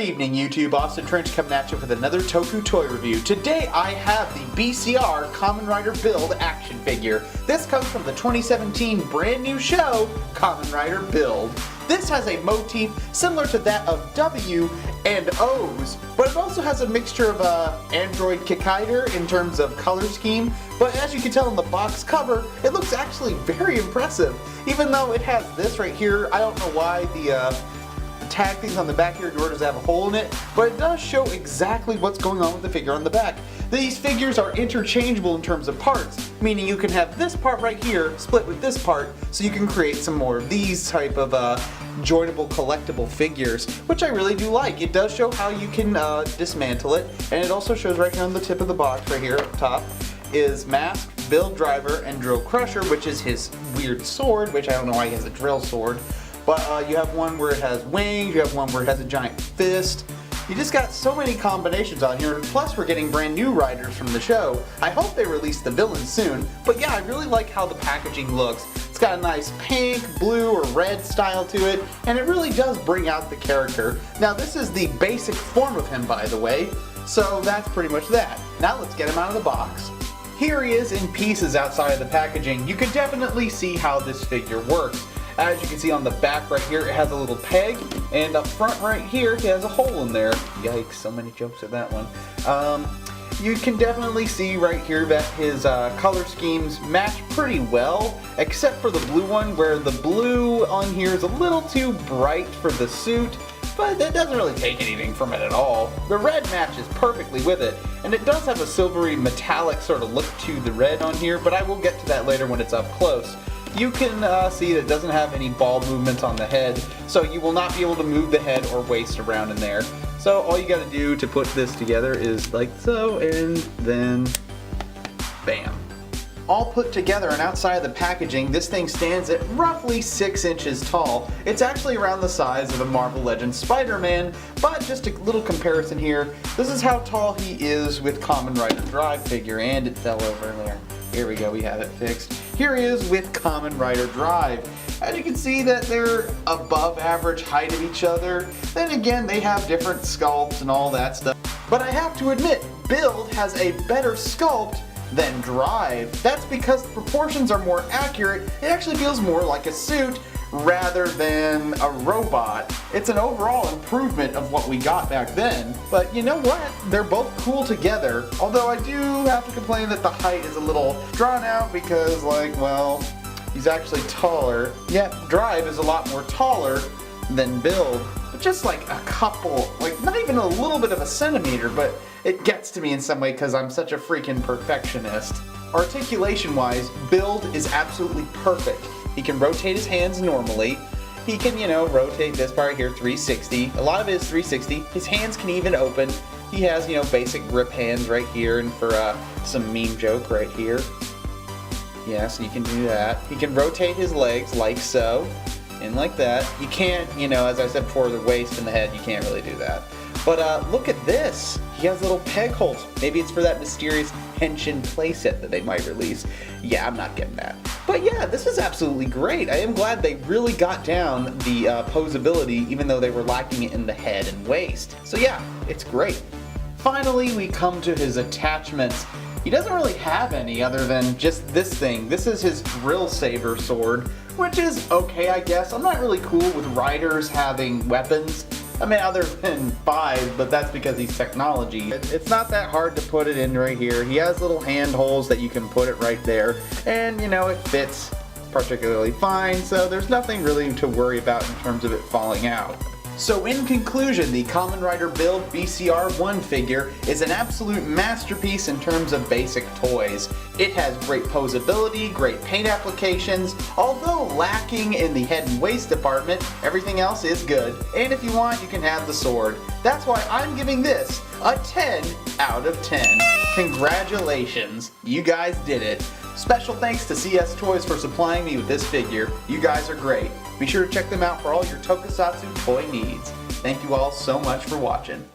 evening, YouTube. Austin Trench coming at you with another Toku toy review. Today I have the BCR Kamen Rider Build action figure. This comes from the 2017 brand new show, Kamen Rider Build. This has a motif similar to that of W and O's, but it also has a mixture of Android Kikaider in terms of color scheme. But as you can tell in the box cover, it looks actually very impressive. Even though it has this right here, I don't know why the tag things on the back here does have a hole in it, but it does show exactly what's going on with the figure on the back. These figures are interchangeable in terms of parts, meaning you can have this part right here split with this part, so you can create some more of these type of joinable collectible figures, which I really do like. It does show how you can dismantle it, and it also shows right here on the tip of the box right here up top is Mask, Build Driver, and Drill Crusher, which is his weird sword, which I don't know why he has a drill sword. But you have one where it has wings, you have one where it has a giant fist. You just got so many combinations on here, and plus we're getting brand new riders from the show. I hope they release the villain soon, but yeah, I really like how the packaging looks. It's got a nice pink, blue, or red style to it, and it really does bring out the character. Now this is the basic form of him, by the way, so that's pretty much that. Now let's get him out of the box. Here he is in pieces outside of the packaging. You can definitely see how this figure works. As you can see on the back right here, it has a little peg, and up front right here, he has a hole in there. Yikes, so many jokes at that one. You can definitely see right here that his color schemes match pretty well, except for the blue one, where the blue on here is a little too bright for the suit, but that doesn't really take anything from it at all. The red matches perfectly with it, and it does have a silvery metallic sort of look to the red on here, but I will get to that later when it's up close. You can see that it doesn't have any ball movements on the head, so you will not be able to move the head or waist around in there. So all you gotta do to put this together is like so, and then bam. All put together and outside of the packaging, this thing stands at roughly 6 inches tall. It's actually around the size of a Marvel Legends Spider-Man, but just a little comparison here. This is how tall he is with Kamen Rider Drive figure, and it fell over there. Here we go, we have it fixed. Here he is with Kamen Rider Drive. As you can see that they're above average height of each other. Then again, they have different sculpts and all that stuff. But I have to admit, Build has a better sculpt than Drive. That's because the proportions are more accurate. It actually feels more like a suit rather than a robot. It's an overall improvement of what we got back then. But you know what? They're both cool together. Although I do have to complain that the height is a little drawn out because, like, well, he's actually taller. Yet Drive is a lot more taller than Build. But just like a couple, like not even a little bit of a centimeter, but it gets to me in some way because I'm such a freaking perfectionist. Articulation-wise, Build is absolutely perfect. He can rotate his hands normally. He can, you know, rotate this part here 360. A lot of it is 360. His hands can even open. He has, you know, basic grip hands right here, and for some meme joke right here. Yeah, so you can do that. He can rotate his legs like so, and like that. You can't, you know, as I said before, the waist and the head, you can't really do that. But look at this. He has little peg holes. Maybe it's for that mysterious Henshin playset that they might release. Yeah, I'm not getting that. But yeah, this is absolutely great. I am glad they really got down the posability, even though they were lacking it in the head and waist. So yeah, it's great. Finally, we come to his attachments. He doesn't really have any other than just this thing. This is his Drill Saber sword, which is okay, I guess. I'm not really cool with riders having weapons. I mean, other than 5, but that's because he's technology. It's not that hard to put it in right here. He has little hand holes that you can put it right there, and you know, it fits particularly fine, so there's nothing really to worry about in terms of it falling out. So in conclusion, the Kamen Rider Build BCR1 figure is an absolute masterpiece in terms of basic toys. It has great posability, great paint applications. Although lacking in the head and waist department, everything else is good. And if you want, you can have the sword. That's why I'm giving this a 10 out of 10. Congratulations, you guys did it. Special thanks to CS Toys for supplying me with this figure. You guys are great. Be sure to check them out for all your tokusatsu toy needs. Thank you all so much for watching.